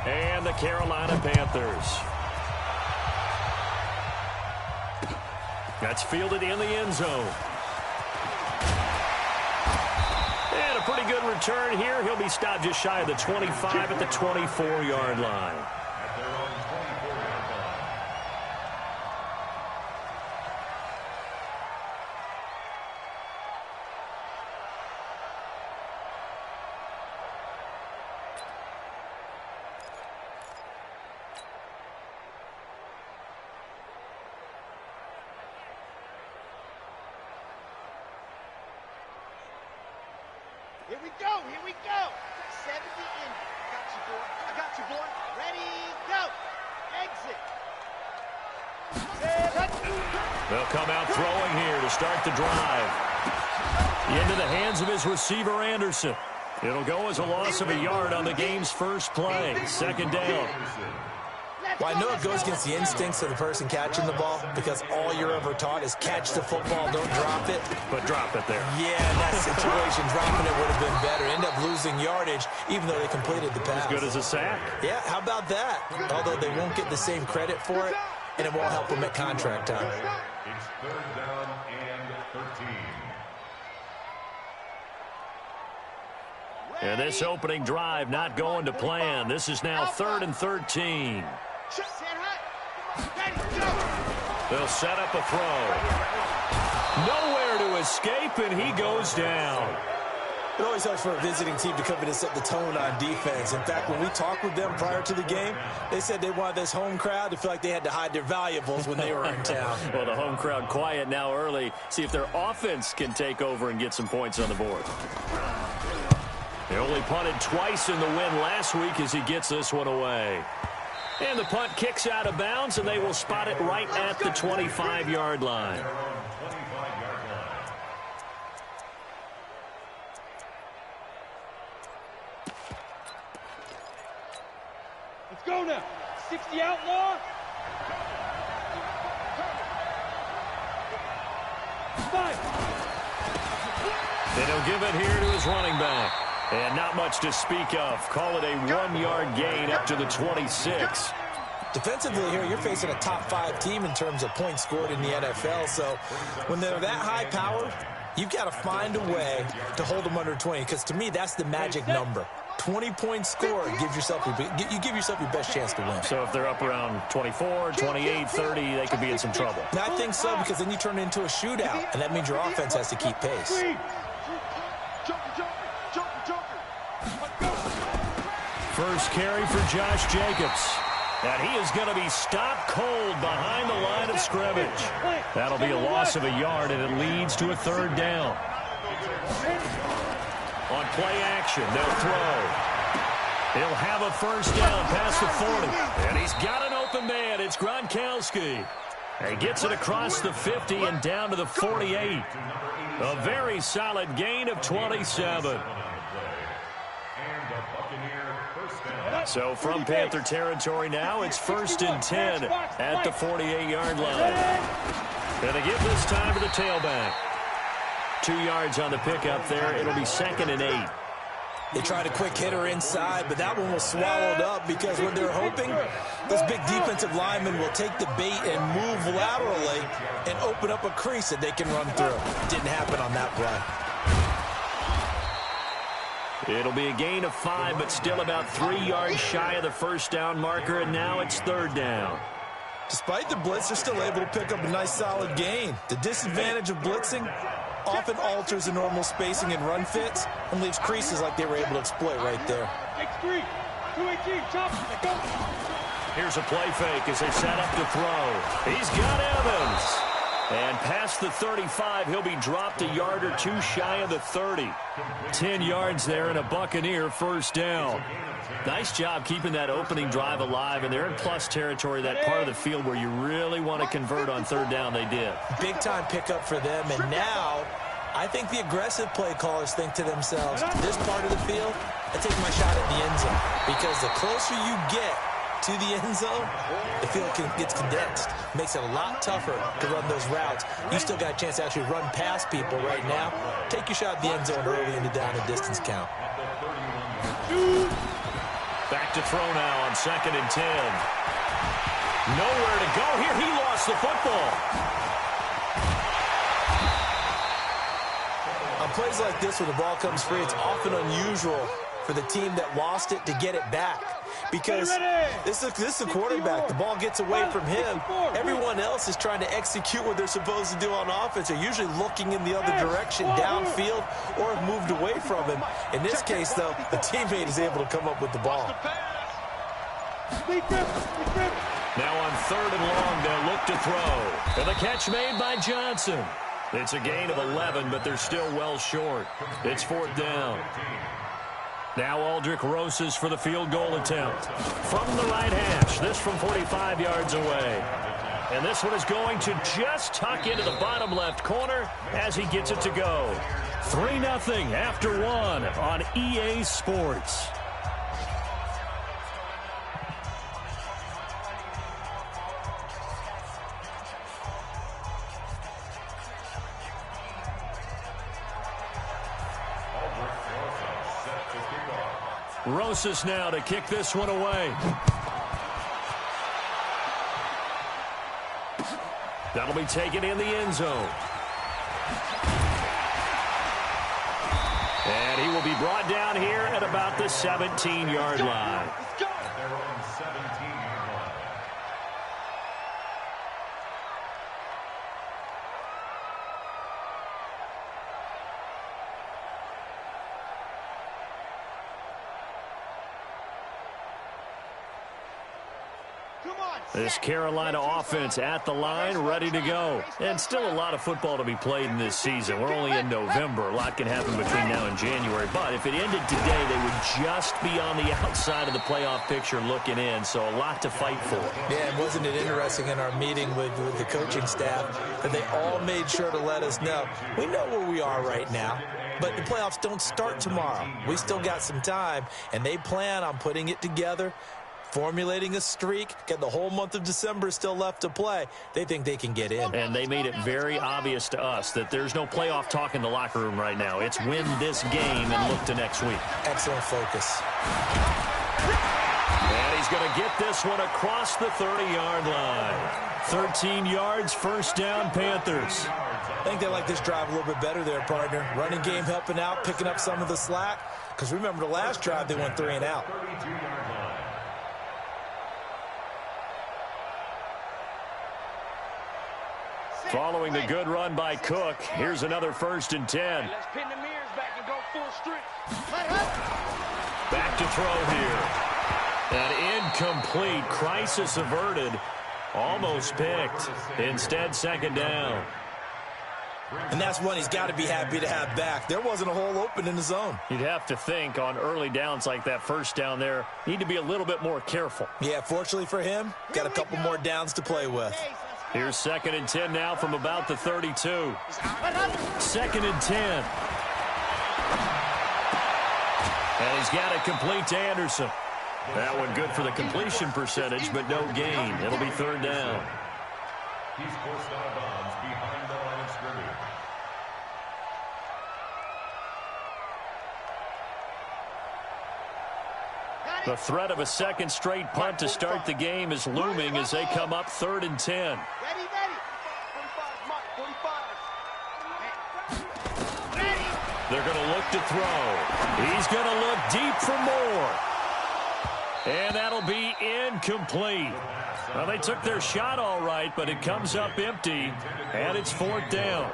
And the Carolina Panthers. That's fielded in the end zone. And a pretty good return here. He'll be stopped just shy of the 25 at the 24-yard line. Here we go, here we go. 70 in. I got you, boy. Ready, go. Exit. They'll come out throwing here to start the drive. Into the hands of his receiver, Anderson. It'll go as a loss of a yard on the game's first play. Second down. Well, I know it goes against the instincts of the person catching the ball because all you're ever taught is catch the football, don't drop it. But drop it there. Yeah, in that situation, dropping it would have been better. End up losing yardage, even though they completed the pass. As good as a sack. Yeah, how about that? Although they won't get the same credit for it, and it won't help them at contract time. It's third down and 13. And this opening drive not going to plan. This is now 3rd and 13. They'll set up a throw. Nowhere to escape, and he goes down. It always helps for a visiting team to come in and set the tone on defense. In fact, when we talked with them prior to the game, they said they wanted this home crowd to feel like they had to hide their valuables when they were in town. Well, the home crowd quiet now early. See if their offense can take over and get some points on the board. They only punted twice in the win last week as he gets this one away. And the punt kicks out of bounds, and they will spot it right at the 25-yard line. Let's go now. 60 outlaw. They don't give it here to his running back. And not much to speak of. Call it a 1-yard gain up to the 26. Defensively here, you're facing a top-5 team in terms of points scored in the NFL. So when they're that high-powered, you've got to find a way to hold them under 20. Because to me, that's the magic number. 20 points scored, you give yourself your best chance to win. So if they're up around 24, 28, 30, they could be in some trouble. And I think so, because then you turn it into a shootout, and that means your offense has to keep pace. First carry for Josh Jacobs. And he is going to be stopped cold behind the line of scrimmage. That'll be a loss of a yard, and it leads to a 3rd down. On play action, they'll throw. He'll have a first down past the 40. And he's got an open man. It's Gronkowski. He gets it across the 50 and down to the 48. A very solid gain of 27. So from Panther territory now, it's 1st and 10 at the 48-yard line. And they give this time to the tailback. 2 yards on the pickup there. It'll be 2nd and 8. They tried a quick hitter inside, but that one was swallowed up because what they're hoping, those big defensive linemen will take the bait and move laterally and open up a crease that they can run through. Didn't happen on that play. It'll be a gain of 5, but still about 3 yards shy of the first down marker, and now it's 3rd down. Despite the blitz, they're still able to pick up a nice solid gain. The disadvantage of blitzing often alters the normal spacing and run fits and leaves creases like they were able to exploit right there. X3, 218, chop, go. Here's a play fake as they set up to throw. He's got Evans. And past the 35, he'll be dropped a yard or 2 shy of the 30. 10 yards there and a Buccaneer first down. Nice job keeping that opening drive alive, and they're in plus territory, that part of the field where you really want to convert on 3rd down. They did. Big-time pickup for them, and now I think the aggressive play callers think to themselves, this part of the field, I take my shot at the end zone, because the closer you get to the end zone, the field gets condensed. Makes it a lot tougher to run those routes. You still got a chance to actually run past people right now. Take your shot at the end zone early in the down and distance count. Back to throw now on 2nd and 10. Nowhere to go here. He lost the football. On plays like this, when the ball comes free, it's often unusual for the team that lost it to get it back. Because this is a quarterback. The ball gets away from him. Everyone else is trying to execute what they're supposed to do on offense. They're usually looking in the other direction, downfield, or have moved away from him. In this case, though, the teammate is able to come up with the ball. Now on 3rd and long, they'll look to throw. And the catch made by Johnson. It's a gain of 11, but they're still well short. It's 4th down. Now Aldrich Rosas for the field goal attempt. From the right hash, this from 45 yards away. And this one is going to just tuck into the bottom left corner as he gets it to go. 3-0 after 1 on EA Sports. Rosas now to kick this one away. That'll be taken in the end zone. And he will be brought down here at about the 17-yard line. They're on 17-yard line. This Carolina offense at the line, ready to go. And still a lot of football to be played in this season. We're only in November. A lot can happen between now and January. But if it ended today, they would just be on the outside of the playoff picture looking in. So a lot to fight for. Yeah, and wasn't it interesting in our meeting with the coaching staff that they all made sure to let us know, we know where we are right now, but the playoffs don't start tomorrow. We still got some time, and they plan on putting it together, formulating a streak, get the whole month of December still left to play. They think they can get in. And they made it very obvious to us that there's no playoff talk in the locker room right now. It's win this game and look to next week. Excellent focus. And he's going to get this one across the 30-yard line. 13 yards, 1st down, Panthers. I think they like this drive a little bit better there, partner. Running game helping out, picking up some of the slack. Because remember the last drive, they went 3 and out. Following the good run by Cook, here's another 1st and 10. Let's pin the mirrors back and go full strength. Back to throw here. An incomplete, crisis averted, almost picked. Instead, 2nd down. And that's one he's got to be happy to have back. There wasn't a hole open in the zone. You'd have to think on early downs like that 1st down there, need to be a little bit more careful. Yeah, fortunately for him, got a couple more downs to play with. Here's 2nd and 10 now from about the 32. 2nd and 10. And he's got it complete to Anderson. That one good for the completion percentage, but no gain. It'll be 3rd down. He's forced out of bounds behind the line of scrimmage. The threat of a 2nd straight punt to start the game is looming as they come up 3rd and 10. Ready, ready. 45, Mark, 45. Ready. They're going to look to throw. He's going to look deep for more. And that'll be incomplete. Well, they took their shot all right, but it comes up empty, and it's 4th down.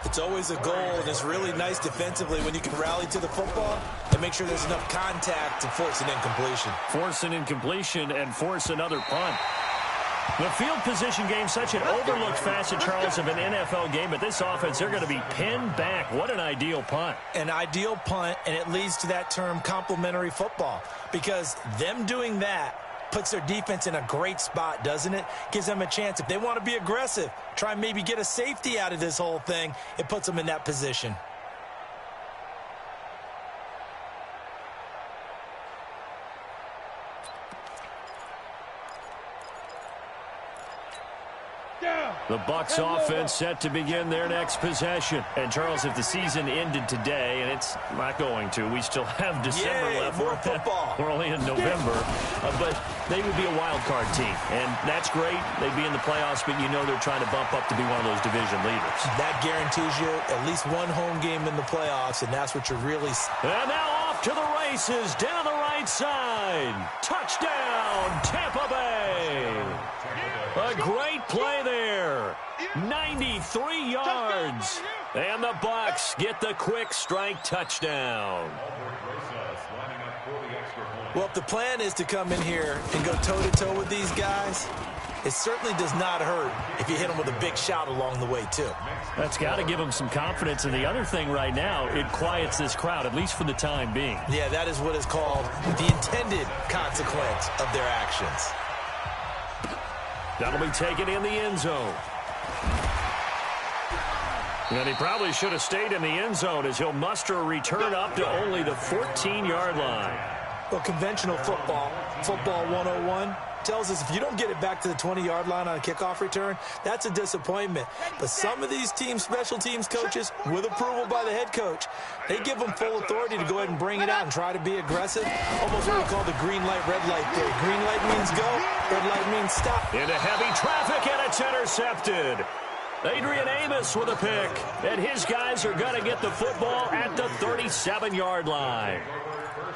It's always a goal, and it's really nice defensively when you can rally to the football and make sure there's enough contact to force an incompletion. Force an incompletion and force another punt. The field position game, such an overlooked facet, Charles, of an NFL game, but this offense, they're going to be pinned back. What an ideal punt. An ideal punt, and it leads to that term complementary football, because them doing that puts their defense in a great spot, doesn't it? Gives them a chance. If they want to be aggressive, try and maybe get a safety out of this whole thing, it puts them in that position. The Bucs offense set to begin their next possession. And, Charles, if the season ended today, and it's not going to, we still have December left. More football. We're only in November. But they would be a wild card team. And that's great. They'd be in the playoffs, but you know they're trying to bump up to be one of those division leaders. That guarantees you at least one home game in the playoffs, and that's what you're really... And now off to the races down the right side. Touchdown, Tampa Bay. A great play there. 93 yards. And the Bucs get the quick strike touchdown. Well, if the plan is to come in here and go toe-to-toe with these guys, it certainly does not hurt if you hit them with a big shout along the way, too. That's got to give them some confidence. And the other thing right now, it quiets this crowd, at least for the time being. Yeah, that is what is called the intended consequence of their actions. That'll be taken in the end zone. And he probably should have stayed in the end zone as he'll muster a return up to only the 14-yard line. Well, conventional football 101, tells us if you don't get it back to the 20-yard line on a kickoff return, that's a disappointment. But some of these teams, special teams coaches, with approval by the head coach, they give them full authority to go ahead and bring it out and try to be aggressive. Almost what we call the green light, red light theory. Green light means go, red light means stop. Into heavy traffic, and it's intercepted. Adrian Amos with a pick, and his guys are going to get the football at the 37-yard line.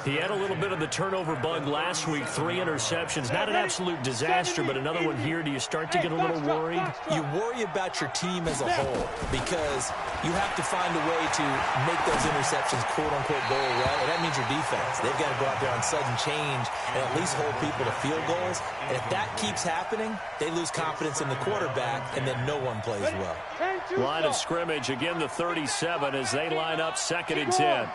He had a little bit of the turnover bug last week, 3 interceptions. Not an absolute disaster, but another one here. Do you start to get a little worried? You worry about your team as a whole because you have to find a way to make those interceptions quote-unquote go away, and that means your defense. They've got to go out there on sudden change and at least hold people to field goals. And if that keeps happening, they lose confidence in the quarterback, and then no one plays well. Line of scrimmage, again the 37 as they line up 2nd and 10.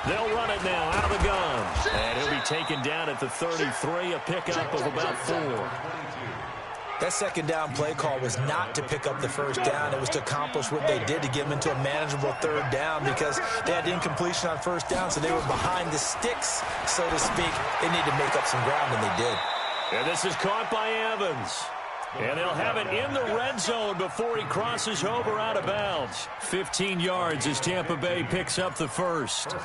They'll run it now out of the gun. And he'll be taken down at the 33, a pickup of about 4. That second down play call was not to pick up the first down. It was to accomplish what they did to get them into a manageable 3rd down because they had incompletion on 1st down, so they were behind the sticks, so to speak. They needed to make up some ground, and they did. And this is caught by Evans. And they'll have it in the red zone before he crosses over out of bounds. 15 yards as Tampa Bay picks up the first. Come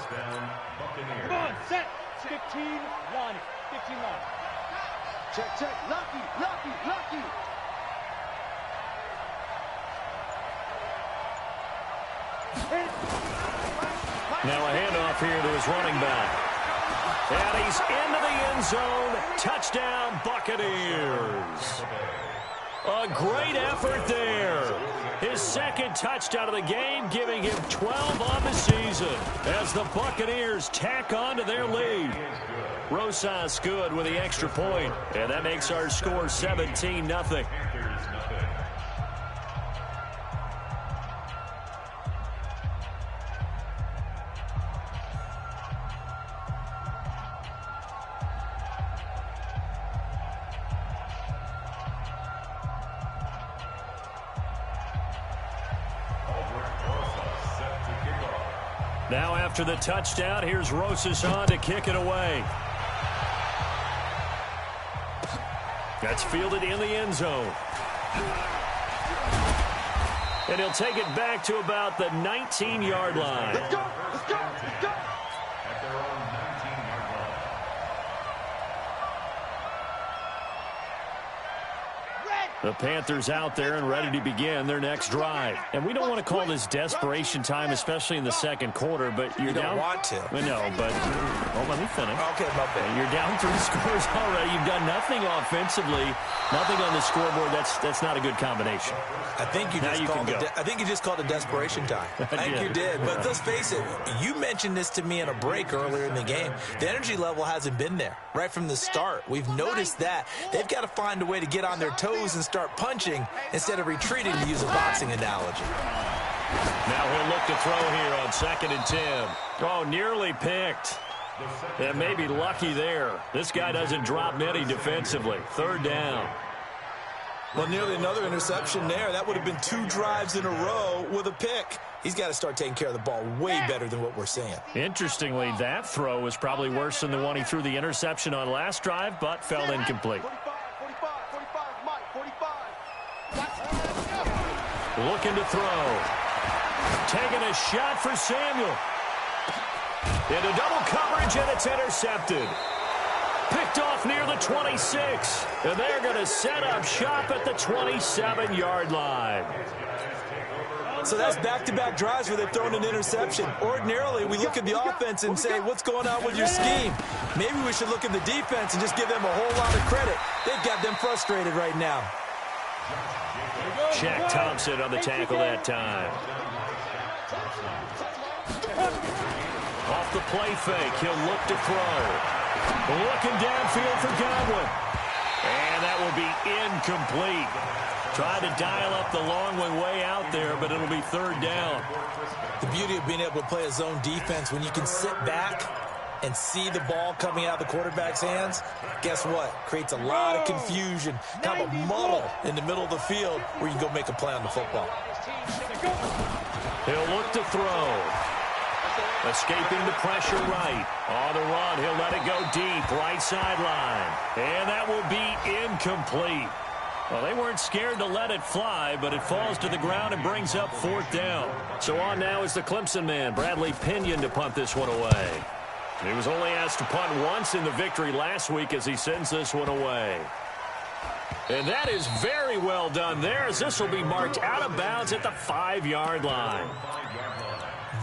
on, set. 15 line. 15 line. Check, check. Lucky. Now a handoff here to his running back. And he's into the end zone. Touchdown, Buccaneers. A great effort there. His 2nd touchdown of the game, giving him 12 on the season as the Buccaneers tack on to their lead. Rosas good with the extra point, and that makes our score 17-0. Now after the touchdown, here's Rosas on to kick it away. That's fielded in the end zone. And he'll take it back to about the 19-yard line. Let's go. Let's go. Let's go. At their own 19-yard line. The Panthers out there and ready to begin their next drive. And we don't want to call this desperation time, especially in the 2nd quarter, but you're down. You don't want to. I know, but let me finish. Okay, my bad. You're down 3 scores already. You've done nothing offensively, nothing on the scoreboard. That's not a good combination. I think you just called it desperation time. I think you did. But let's face it, you mentioned this to me in a break earlier in the game. The energy level hasn't been there right from the start. We've noticed that. They've got to find a way to get on their toes and start punching instead of retreating, to use a boxing analogy. Now he'll look to throw here on 2nd and 10. Oh, nearly picked. And maybe lucky there. This guy doesn't drop many defensively. 3rd down. Well, nearly another interception there. That would have been 2 drives in a row with a pick. He's got to start taking care of the ball way better than what we're seeing. Interestingly, that throw was probably worse than the one he threw the interception on last drive, but fell incomplete. 45, Mike, 45. Looking to throw. Taking a shot for Samuel. Into double coverage, and it's intercepted. Picked off near the 26. And they're going to set up shop at the 27-yard line. So that's back-to-back drives where they've thrown an interception. Ordinarily, we look at the offense and say, what's going on with your scheme? Maybe we should look at the defense and just give them a whole lot of credit. They've got them frustrated right now. Shaq Thompson on the tackle that time. Off the play fake, he'll look to throw. Looking downfield for Godwin. And that will be incomplete. Tried to dial up the long one way out there, but it'll be third down. The beauty of being able to play a zone defense, when you can sit back and see the ball coming out of the quarterback's hands, guess what? Creates a lot of confusion, kind of a muddle in the middle of the field where you can go make a play on the football. He'll look to throw. Escaping the pressure right. On the run, he'll let it go deep, right sideline. And that will be incomplete. Well, they weren't scared to let it fly, but it falls to the ground and brings up fourth down. So on now is the Clemson man, Bradley Pinion, to punt this one away. He was only asked to punt once in the victory last week as he sends this one away. And that is very well done there, as this will be marked out of bounds at the 5-yard line.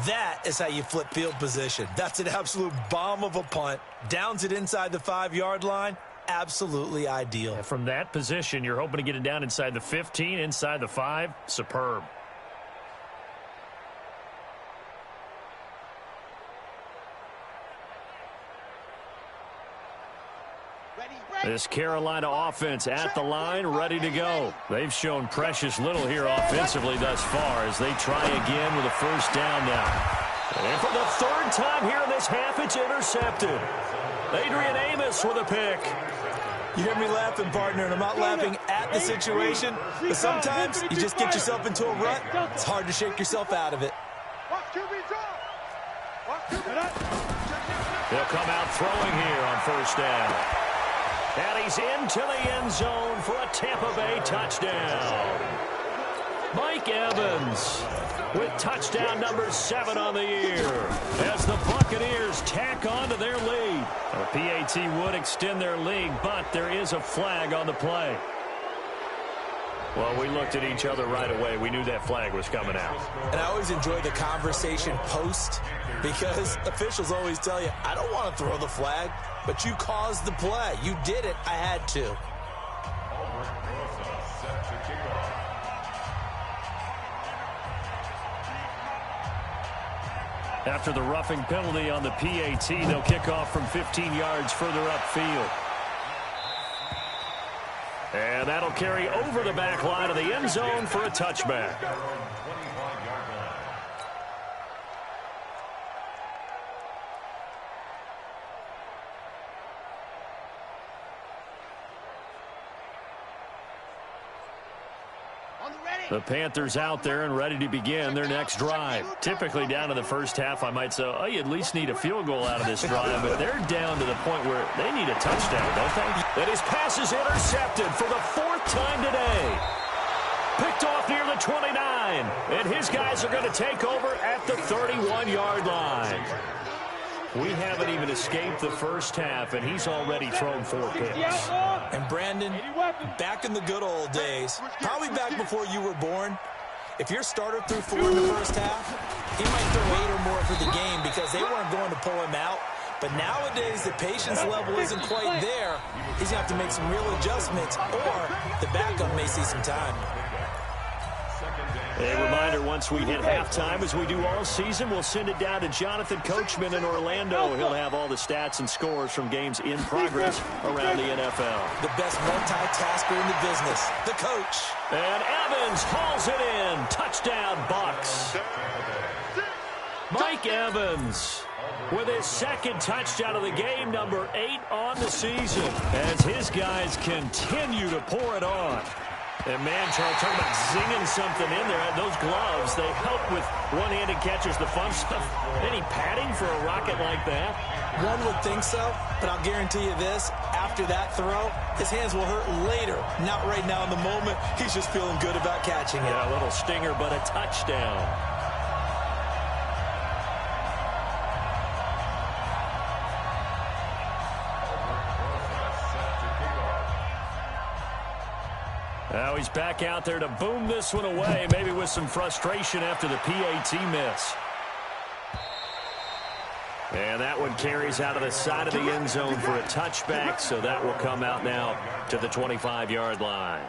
That is how you flip field position. That's an absolute bomb of a punt. Downs it inside the 5-yard line. Absolutely ideal. And from that position, you're hoping to get it down inside the 15, inside the 5. Superb. This Carolina offense at the line, ready to go. They've shown precious little here offensively thus far as they try again with a first down now. And for the third time here in this half, it's intercepted. Adrian Amos with a pick. You hear me laughing, partner, and I'm not laughing at the situation, but sometimes you just get yourself into a rut. It's hard to shake yourself out of it. They'll come out throwing here on first down. And he's into the end zone for a Tampa Bay touchdown. Mike Evans with touchdown number 7 on the year as the Buccaneers tack on to their lead. The PAT would extend their lead, but there is a flag on the play. Well, we looked at each other right away. We knew that flag was coming out. And I always enjoy the conversation post because officials always tell you, I don't want to throw the flag, but you caused the play. You did it. I had to. After the roughing penalty on the PAT, they'll kick off from 15 yards further upfield. And that'll carry over the back line of the end zone for a touchback. The Panthers out there and ready to begin their next drive. Typically down to the first half, I might say, oh, you at least need a field goal out of this drive, but they're down to the point where they need a touchdown, don't they? And his pass is intercepted for the 4th time today. Picked off near the 29, and his guys are going to take over at the 31-yard line. We haven't even escaped the first half, and he's already thrown 4 picks. And Brandon, back in the good old days, probably back before you were born, if your starter threw 4 in the first half, he might throw 8 or more for the game because they weren't going to pull him out. But nowadays, the patience level isn't quite there. He's going to have to make some real adjustments, or the backup may see some time. A reminder, once we hit halftime, as we do all season, we'll send it down to Jonathan Coachman in Orlando. He'll have all the stats and scores from games in progress around the NFL. The best multitasker in the business, the coach. And Evans hauls it in. Touchdown, Bucs. Mike Evans with his 2nd touchdown of the game, number 8 on the season, as his guys continue to pour it on. And man, Charles, talking about zinging something in there. Those gloves, they help with one-handed catches, the fun stuff. Any padding for a rocket like that? One would think so, but I'll guarantee you this. After that throw, his hands will hurt later. Not right now in the moment. He's just feeling good about catching it. Yeah, a little stinger, but a touchdown. Now he's back out there to boom this one away, maybe with some frustration after the PAT miss. And that one carries out of the side of the end zone for a touchback, so that will come out now to the 25-yard line.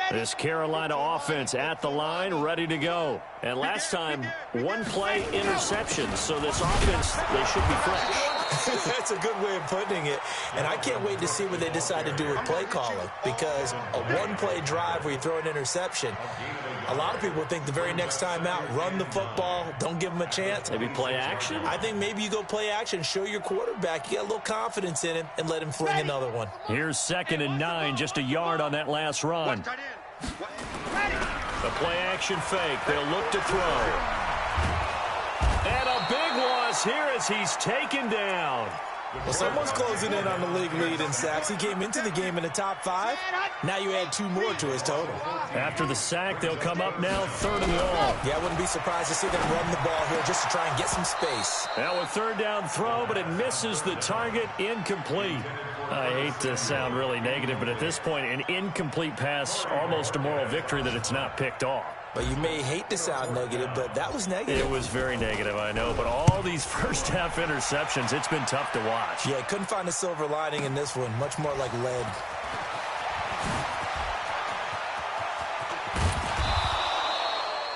This Carolina offense at the line, ready to go. And last time, one play interception. So this offense, they should be fresh. That's a good way of putting it. And I can't wait to see what they decide to do with play calling. Because a one-play drive where you throw an interception, a lot of people think the very next time out, run the football, don't give them a chance. Maybe play action? I think maybe you go play action, show your quarterback you got a little confidence in him, and let him fling another one. Here's 2nd and 9, just a yard on that last run. The play action fake. They'll look to throw. And a big loss here as he's taken down. Well, someone's closing in on the league lead in sacks. He came into the game in the top 5. Now you add 2 more to his total. After the sack, they'll come up now 3rd and long. Yeah, I wouldn't be surprised to see them run the ball here just to try and get some space. Now a 3rd down throw, but it misses the target, incomplete. I hate to sound really negative, but at this point, an incomplete pass, almost a moral victory that it's not picked off. But you may hate to sound negative, but that was negative. It was very negative, I know. But all these first-half interceptions, it's been tough to watch. Yeah, couldn't find a silver lining in this one. Much more like lead.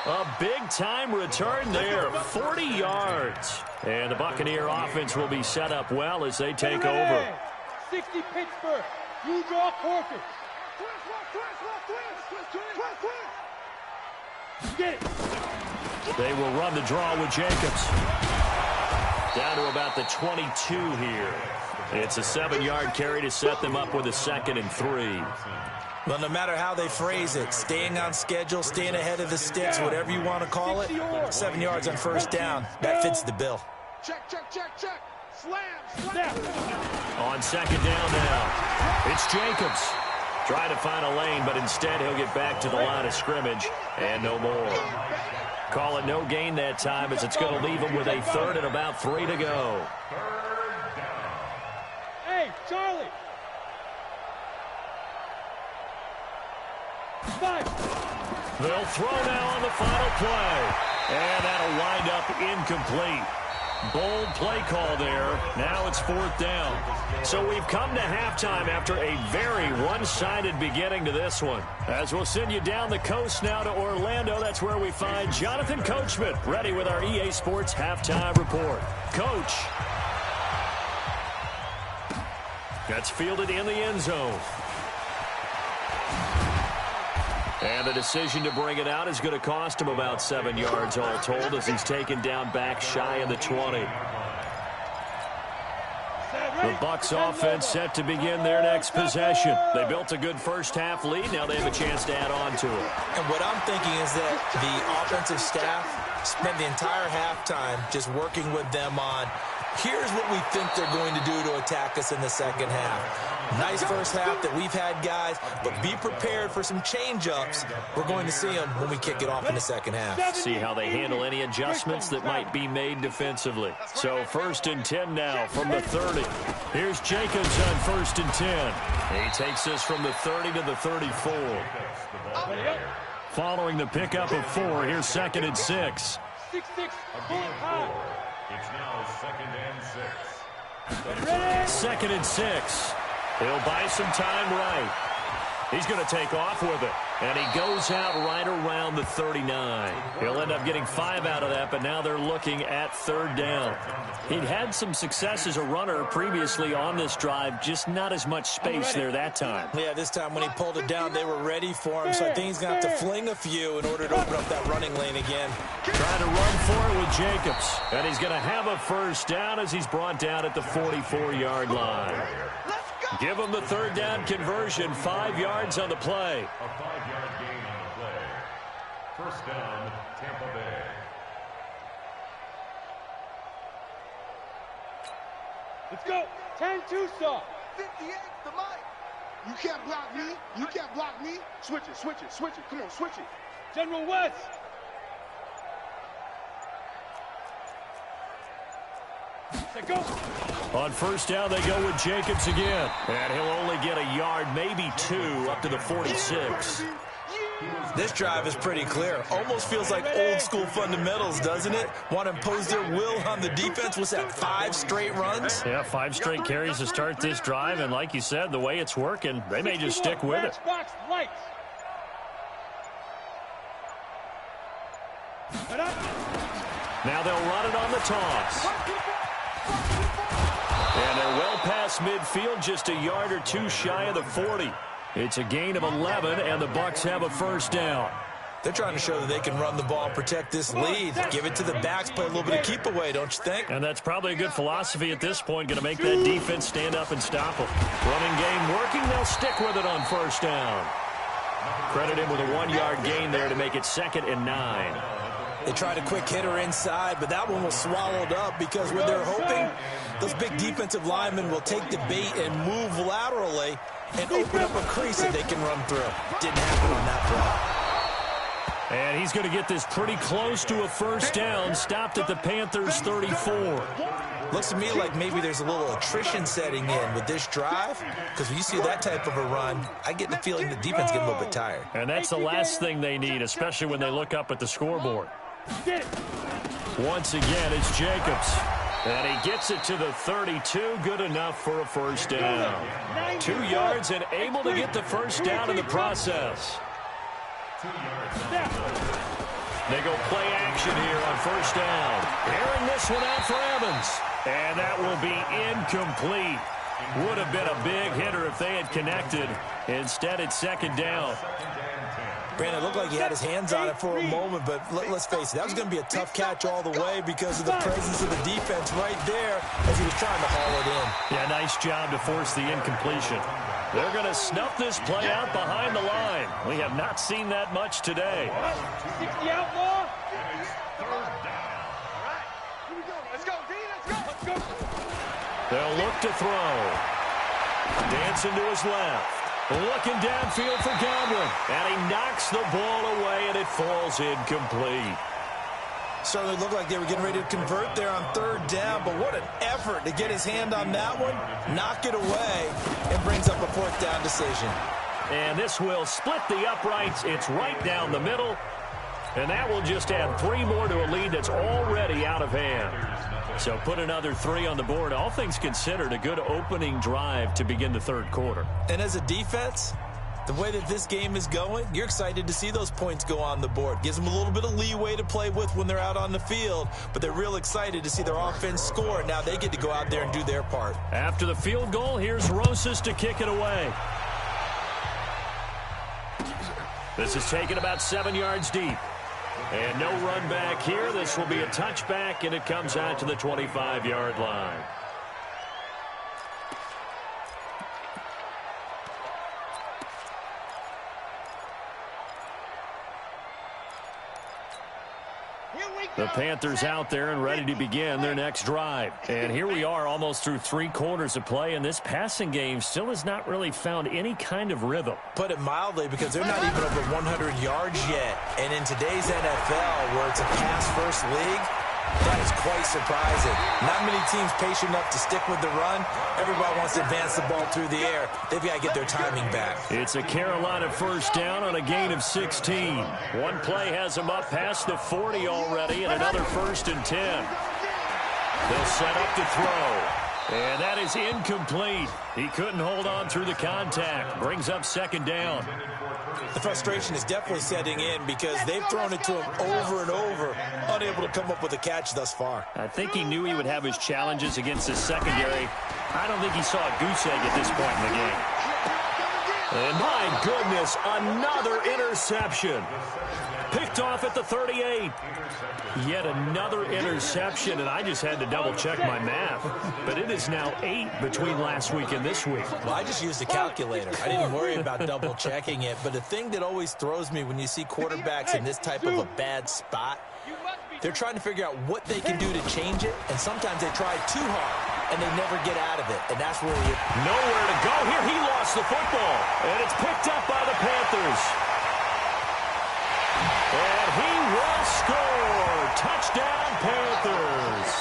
A big-time return there, 40 yards. And the Buccaneer offense will be set up well as they take over. 60 Pittsburgh. You draw quarters. Get it. They will run the draw with Jacobs. Down to about the 22 here. It's a 7-yard carry to set them up with a 2nd and 3. Well, no matter how they phrase it, staying on schedule, staying ahead of the sticks, whatever you want to call it, 7 yards on 1st down, that fits the bill. Check. Slam. On 2nd down now, it's Jacobs. Trying to find a lane, but instead he'll get back to the line of scrimmage and no more. Call it no gain that time as it's going to leave him with a 3rd and about 3 to go. Hey, Charlie. 5. They'll throw now on the final play. And that'll wind up incomplete. Bold play call there. Now it's 4th down. So we've come to halftime after a very one-sided beginning to this one. As we'll send you down the coast now to Orlando, that's where we find Jonathan Coachman ready with our EA Sports halftime report. Coach. That's fielded in the end zone. And the decision to bring it out is going to cost him about 7 yards all told as he's taken down back shy of the 20. The Bucs offense set to begin their next possession. They built a good first-half lead. Now they have a chance to add on to it. And what I'm thinking is that the offensive staff spent the entire halftime just working with them on, here's what we think they're going to do to attack us in the second half. Nice first half that we've had, guys, but be prepared for some change-ups. We're going to see them when we kick it off in the second half. See how they handle any adjustments that might be made defensively. So 1st and 10 now from the 30. Here's Jacobs on 1st and 10. He takes this from the 30 to the 34. Following the pickup of 4, here's 2nd and 6. 6-6. It's now 2nd and 6. 2nd and 6. He'll buy some time right. He's going to take off with it. And he goes out right around the 39. He'll end up getting 5 out of that, but now they're looking at third down. He'd had some success as a runner previously on this drive, just not as much space there that time. Yeah, this time when he pulled it down, they were ready for him, so I think he's going to have to fling a few in order to open up that running lane again. Trying to run for it with Jacobs. And he's going to have a first down as he's brought down at the 44-yard line. Give him the third down conversion, 5 yards on the play. A 5-yard gain on the play. First down, Tampa Bay. Let's go. 10-2 stop. 58 the mic. You can't block me. You can't block me. Switch it, switch it, switch it. Come on, switch it. General West. Let's go. On first down, they go with Jacobs again. And he'll only get a yard, maybe 2, up to the 46. This drive is pretty clear. Almost feels like old school fundamentals, doesn't it? Want to impose their will on the defense. What's that, 5 straight runs? Yeah, 5 straight carries to start this drive. And like you said, the way it's working, they may just stick with it. Now they'll run it on the toss. And they're well past midfield, just a yard or 2 shy of the 40. It's a gain of 11, and the Bucs have a first down. They're trying to show that they can run the ball and protect this lead. Give it to the backs, play a little bit of keep away, don't you think? And that's probably a good philosophy at this point, going to make that defense stand up and stop them. Running game working, they'll stick with it on first down. Credit him with a 1-yard gain there to make it 2nd and 9. They tried a quick hitter inside, but that one was swallowed up because what they're hoping, those big defensive linemen will take the bait and move laterally and open up a crease that they can run through. Didn't happen on that play. And he's going to get this pretty close to a first down, stopped at the Panthers' 34. Looks to me like maybe there's a little attrition setting in with this drive, because when you see that type of a run, I get the feeling the defense gets a little bit tired. And that's the last thing they need, especially when they look up at the scoreboard. Once again, it's Jacobs. And he gets it to the 32, good enough for a first down. 2 yards and able to get the first down in the process. They go play action here on first down. Airing this one out for Evans. And that will be incomplete. Would have been a big hitter if they had connected. Instead, it's 2nd down. Brandon, it looked like he had his hands on it for a moment, but let's face it, that was going to be a tough catch all the way because of the presence of the defense right there as he was trying to haul it in. Yeah, nice job to force the incompletion. They're going to snuff this play out behind the line. We have not seen that much today. 60 outlaw. They'll look to throw. Dancing to his left. Looking downfield for Godwin. And he knocks the ball away, and it falls incomplete. Certainly looked like they were getting ready to convert there on 3rd down, but what an effort to get his hand on that one, knock it away, and brings up a 4th down decision. And this will split the uprights. It's right down the middle. And that will just add 3 more to a lead that's already out of hand. So put another 3 on the board. All things considered, a good opening drive to begin the 3rd quarter. And as a defense, the way that this game is going, you're excited to see those points go on the board. Gives them a little bit of leeway to play with when they're out on the field, but they're real excited to see their offense score. Now they get to go out there and do their part. After the field goal, here's Rosas to kick it away. This is taken about 7 yards deep. And no run back here. This will be a touchback, and it comes out to the 25-yard line. The Panthers out there and ready to begin their next drive. And here we are almost through 3 quarters of play, and this passing game still has not really found any kind of rhythm. Put it mildly, because they're not even over 100 yards yet. And in today's NFL, where it's a pass-first league, that is quite surprising. Not many teams patient enough to stick with the run. Everybody wants to advance the ball through the air. They've got to get their timing back. It's a Carolina first down on a gain of 16. One play has them up past the 40 already, and another 1st and 10. They'll set up to throw. And that is incomplete. He couldn't hold on through the contact. Brings up second down. The frustration is definitely setting in because they've thrown it to him over and over, unable to come up with a catch thus far. I think he knew he would have his challenges against his secondary. I don't think he saw a goose egg at this point in the game. And my goodness, another interception. Picked off at the 38. Yet another interception, and I just had to double-check my math. But it is now 8 between last week and this week. Well, I just used a calculator. I didn't worry about double-checking it. But the thing that always throws me when you see quarterbacks in this type of a bad spot, they're trying to figure out what they can do to change it, and sometimes they try too hard, and they never get out of it. And that's where you... Nowhere to go here. He lost the football, and it's picked up by the Panthers. And he will score. Touchdown, Panthers.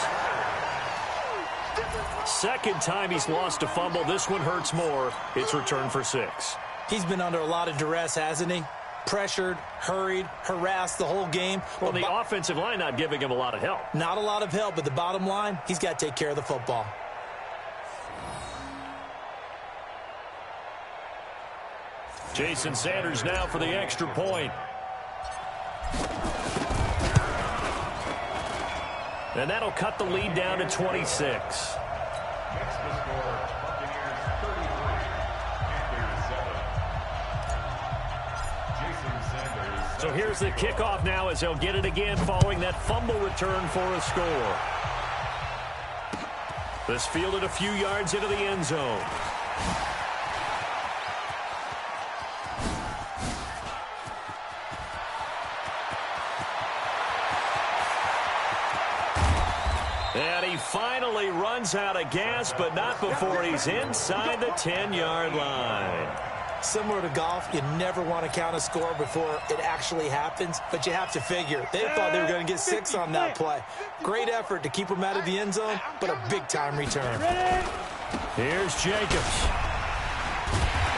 Second time he's lost a fumble. This one hurts more. It's returned for 6. He's been under a lot of duress, hasn't he? Pressured, hurried, harassed the whole game. Well, the offensive line not giving him a lot of help. Not a lot of help, but the bottom line, he's got to take care of the football. Jason Sanders now for the extra point. And that'll cut the lead down to 26. So here's the kickoff now as they'll get it again following that fumble return for a score. This fielded a few yards into the end zone. And he finally runs out of gas, but not before he's inside the 10-yard line. Similar to golf, you never want to count a score before it actually happens, but you have to figure. They thought they were going to get 6 on that play. Great effort to keep them out of the end zone, but a big-time return. Here's Jacobs.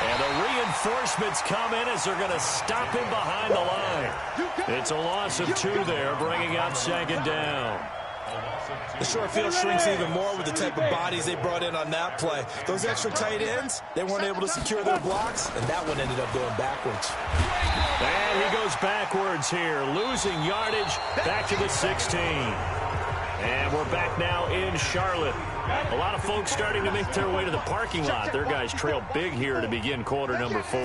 And the reinforcements come in as they're going to stop him behind the line. It's a loss of 2 there, bringing up second down. The short field shrinks even more with the type of bodies they brought in on that play. Those extra tight ends, they weren't able to secure their blocks, and that one ended up going backwards. And he goes backwards here, losing yardage back to the 16. And we're back now in Charlotte. A lot of folks starting to make their way to the parking lot. Their guys trail big here to begin quarter number 4.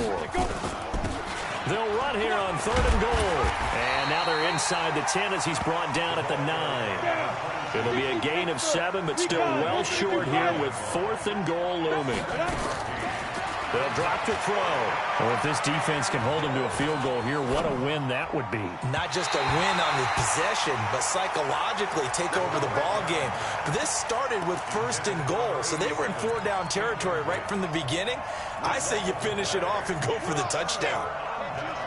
They'll run here on 3rd and goal. And now they're inside the 10 as he's brought down at the 9. It'll be a gain of 7, but still well short here with 4th and goal looming. They'll drop to throw. Well, if this defense can hold them to a field goal here, what a win that would be. Not just a win on the possession, but psychologically take over the ball game. But this started with 1st and goal, so they were in 4-down territory right from the beginning. I say you finish it off and go for the touchdown.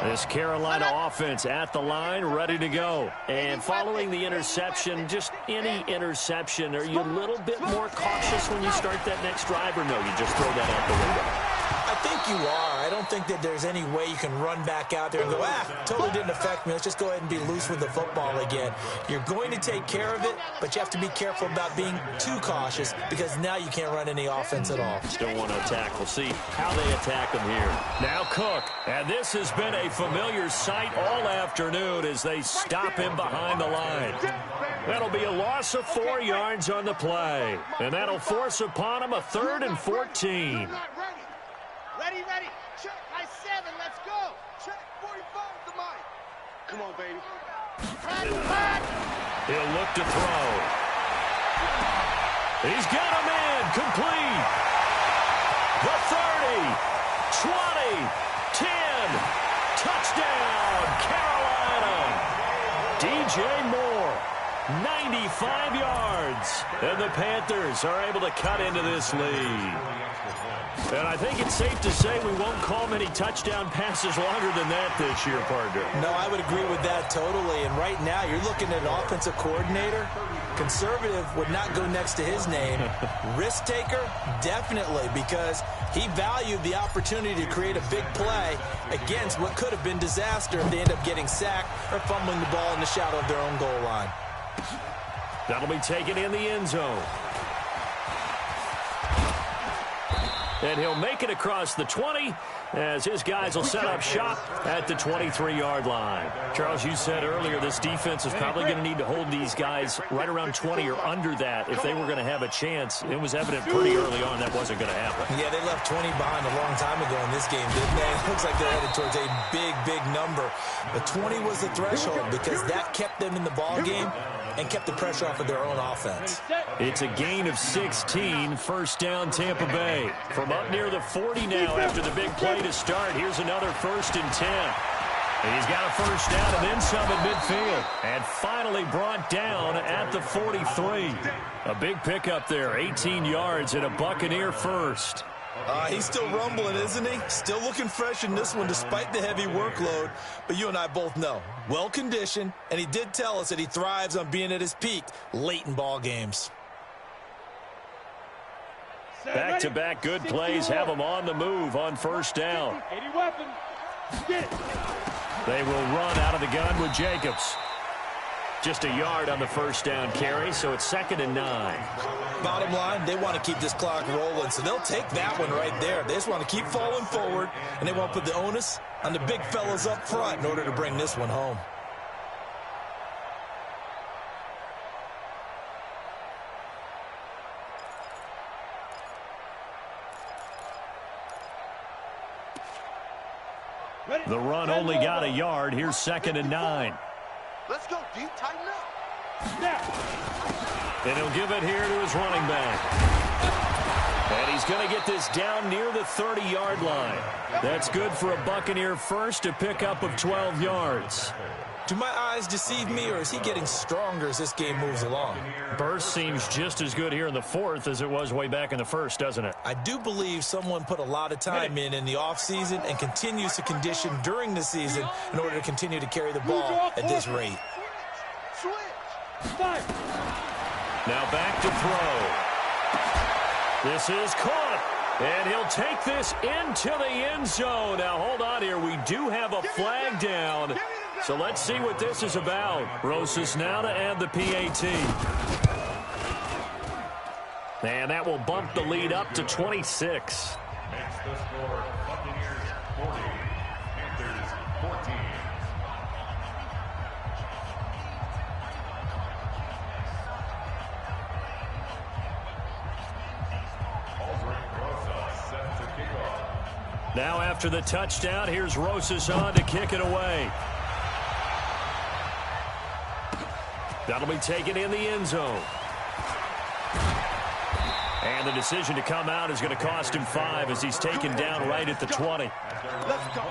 This Carolina offense at the line, ready to go. And following the interception, just any interception, are you a little bit more cautious when you start that next drive, or no, you just throw that out the window? I think you are. I don't think that there's any way you can run back out there and go, totally didn't affect me. Let's just go ahead and be loose with the football again. You're going to take care of it, but you have to be careful about being too cautious because now you can't run any offense at all. Still want to attack. We'll see how they attack them here. Now Cook, and this has been a familiar sight all afternoon as they stop him behind the line. That'll be a loss of 4 yards on the play, and that'll force upon him a 3rd and 14. Ready, ready. Check. I 7. Let's go. Check. 45 to mine. Come on, baby. He'll look to throw. He's got him in. Complete. The 30. 20. 10. Touchdown, Carolina. DJ Moore. 95 yards. And the Panthers are able to cut into this lead. And I think it's safe to say we won't call many touchdown passes longer than that this year, partner. No, I would agree with that totally. And right now, you're looking at an offensive coordinator. Conservative would not go next to his name. Risk taker, definitely, because he valued the opportunity to create a big play against what could have been disaster if they end up getting sacked or fumbling the ball in the shadow of their own goal line. That'll be taken in the end zone. and he'll make it across the 20 as his guys will set up shop at the 23-yard line. Charles, you said earlier this defense is probably going to need to hold these guys right around 20 or under that if they were going to have a chance. It was evident pretty early on that wasn't going to happen. Yeah, they left 20 behind a long time ago in this game, didn't they? It looks like they're headed towards a big, big number. But 20 was the threshold because that kept them in the ball game and kept the pressure off of their own offense. It's a gain of 16, first down Tampa Bay. From up near the 40 now after the big play to start, here's another 1st and 10. And he's got a first down and then some at midfield. And finally brought down at the 43. A big pickup there, 18 yards and a Buccaneer first. He's still rumbling, isn't he? Still looking fresh in this one despite the heavy workload. But you and I both know, well-conditioned, and he did tell us that he thrives on being at his peak late in ball games. Back-to-back good plays have him on the move on first down. They will run out of the gun with Jacobs. Just a yard on the first down carry, so it's 2nd and 9. Bottom line, they want to keep this clock rolling, so they'll take that one right there. They just want to keep falling forward, and they want to put the onus on the big fellas up front in order to bring this one home. The run only got a yard. Here's 2nd and 9. Let's go, dude. Tighten up. And he'll give it here to his running back. And he's going to get this down near the 30-yard line. That's good for a Buccaneer first, a pickup of 12 yards. Do my eyes deceive me, or is he getting stronger as this game moves along? Burst seems just as good here in the 4th as it was way back in the 1st, doesn't it? I do believe someone put a lot of time in the offseason and continues to condition during the season in order to continue to carry the ball at this rate. Now back to throw. This is caught, and he'll take this into the end zone. Now hold on here. We do have a flag down. So let's see what this is about. Rosas now to add the PAT. And that will bump the lead up to 26. Makes the score Buccaneers 40, Panthers 14. Set to kick off. Now after the touchdown, here's Rosas on to kick it away. That'll be taken in the end zone. And the decision to come out is going to cost him 5 as he's taken down right at the 20. Let's go.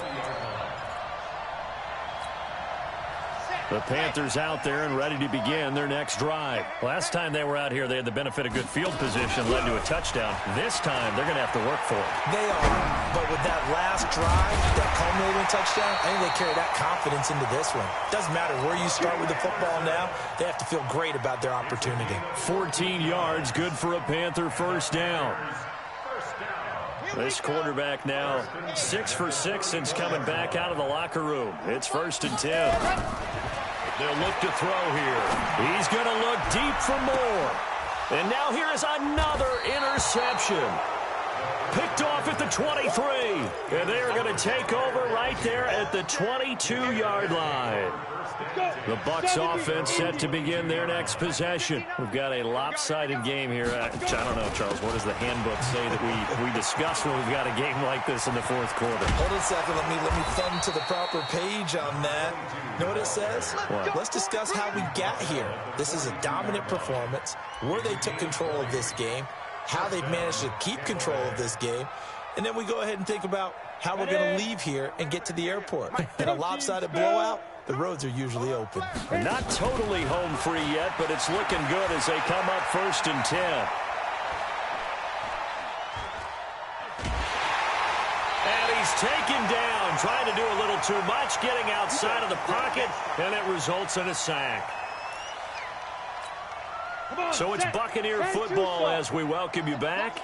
The Panthers out there and ready to begin their next drive. Last time they were out here, they had the benefit of good field position, led to a touchdown. This time, they're going to have to work for it. They are, but with that last drive, that culminating touchdown, I think they carry that confidence into this one. Doesn't matter where you start with the football now, they have to feel great about their opportunity. 14 yards, good for a Panther first down. This quarterback now 6 for 6 since coming back out of the locker room. It's 1st and 10. They'll look to throw here. He's going to look deep for more. And now here is another interception. Picked off at the 23. And they are going to take over right there at the 22-yard line. The Bucs offense set to begin their next possession. We've got a lopsided game here. I don't know, Charles, what does the handbook say that we discuss when we've got a game like this in the 4th quarter? Hold on a second. Let me thumb to the proper page on that. You know what it says? What? Let's discuss how we got here. This is a dominant performance, where they took control of this game, how they've managed to keep control of this game, and then we go ahead and think about how we're going to leave here and get to the airport. In a lopsided blowout, the roads are usually open. They're not totally home free yet, but it's looking good as they come up 1st and 10. And he's taken down, trying to do a little too much, getting outside of the pocket, and it results in a sack. So it's Buccaneer football as we welcome you back.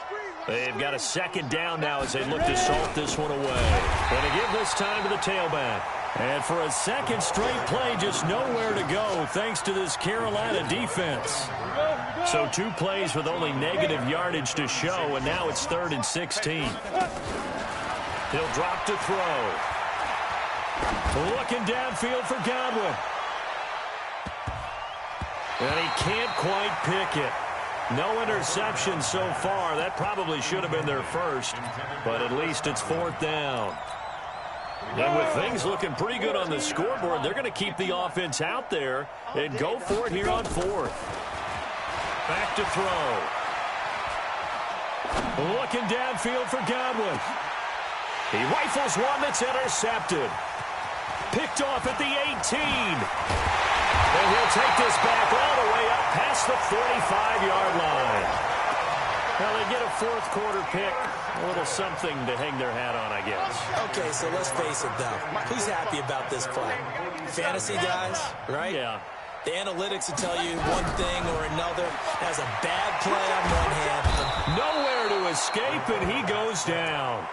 They've got a 2nd down now as they look to salt this one away. And to give this time to the tailback. And for a 2nd straight play, just nowhere to go thanks to this Carolina defense. So 2 plays with only negative yardage to show, and now it's 3rd and 16. He'll drop to throw. Looking downfield for Godwin. And he can't quite pick it. No interception so far. That probably should have been their first, but at least it's 4th down. And with things looking pretty good on the scoreboard, they're going to keep the offense out there and go for it here on 4th. Back to throw. Looking downfield for Godwin. He rifles one that's intercepted. Picked off at the 18. And he'll take this back all the way up past the 45-yard line. Well, they get a 4th quarter pick. A little something to hang their hat on, I guess. Okay, so let's face it, though. Who's happy about this play? Fantasy guys, right? Yeah. The analytics will tell you one thing or another. Has a bad play on one hand. Nowhere to escape, and he goes down.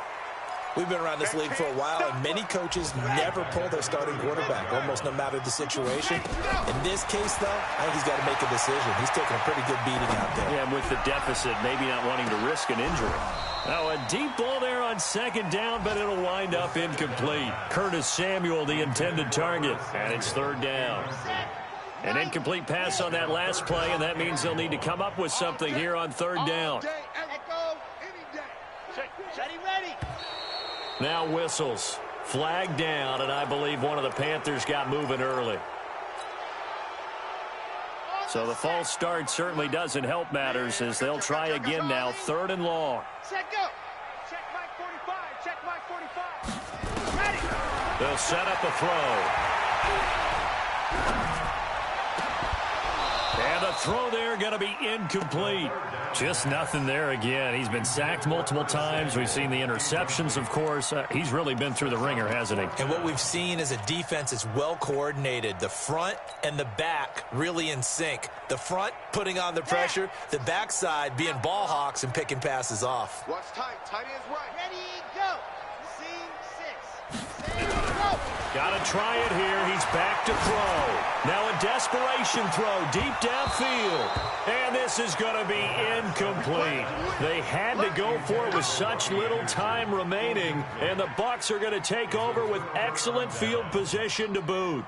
We've been around this league for a while, and many coaches never pull their starting quarterback, almost no matter the situation. In this case, though, I think he's got to make a decision. He's taking a pretty good beating out there. Yeah, and with the deficit, maybe not wanting to risk an injury. Now, a deep ball there on 2nd down, but it'll wind up incomplete. Curtis Samuel, the intended target, and it's 3rd down. An incomplete pass on that last play, and that means they'll need to come up with something here on 3rd down. Ready. Now whistles. Flag down, and I believe one of the Panthers got moving early. So the false start certainly doesn't help matters as they'll try again now, 3rd and long. Set, go. Check Mike 45. Check Mike 45. Ready. They'll set up a throw. And the throw there going to be incomplete. Just nothing there again. He's been sacked multiple times. We've seen the interceptions, of course. He's really been through the ringer, hasn't he? And what we've seen is a defense that's well coordinated. The front and the back really in sync. The front putting on the pressure. The backside being ball hawks and picking passes off. Watch tight. Tight ends right. Ready, go. Scene 6. Scene, go. Got to try it here. He's back to throw. Now a desperation throw deep downfield. And this is going to be incomplete. They had to go for it with such little time remaining. And the Bucs are going to take over with excellent field position to boot.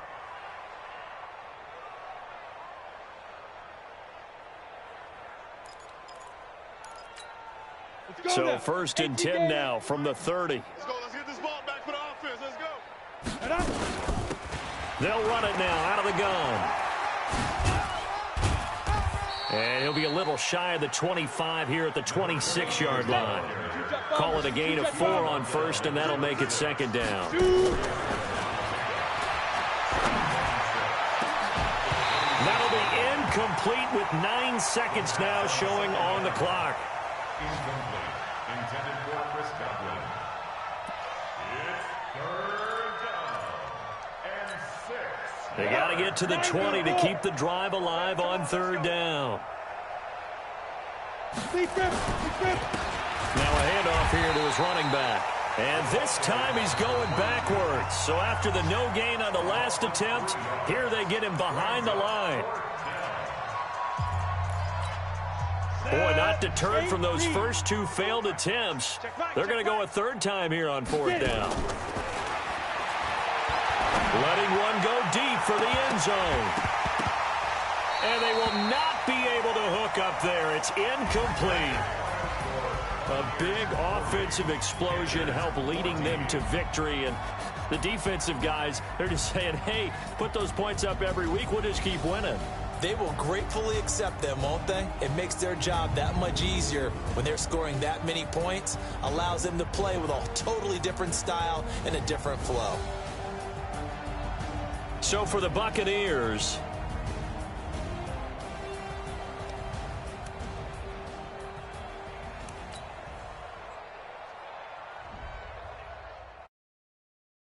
So 1st and 10 now from the 30. Let's go. Let's get this ball back for the offense. Let's go. They'll run it now out of the gun. And he'll be a little shy of the 25 here at the 26-yard line. Call it a gain of 4 on 1st, and that'll make it 2nd down. That'll be incomplete with 9 seconds now showing on the clock. Incomplete. Intended for Chris Godwin. It's 3rd down and 6. They got to get to the 20 to keep the drive alive on 3rd down. Now a handoff here to his running back. And this time he's going backwards. So after the no gain on the last attempt, here they get him behind the line. Boy, not deterred from those first 2 failed attempts. They're going to go a 3rd time here on 4th down. Letting one go deep for the end zone. And they will not be able to hook up there. It's incomplete. A big offensive explosion helped leading them to victory. And the defensive guys, they're just saying, hey, put those points up every week. We'll just keep winning. They will gratefully accept them, won't they? It makes their job that much easier when they're scoring that many points. Allows them to play with a totally different style and a different flow. So for the Buccaneers,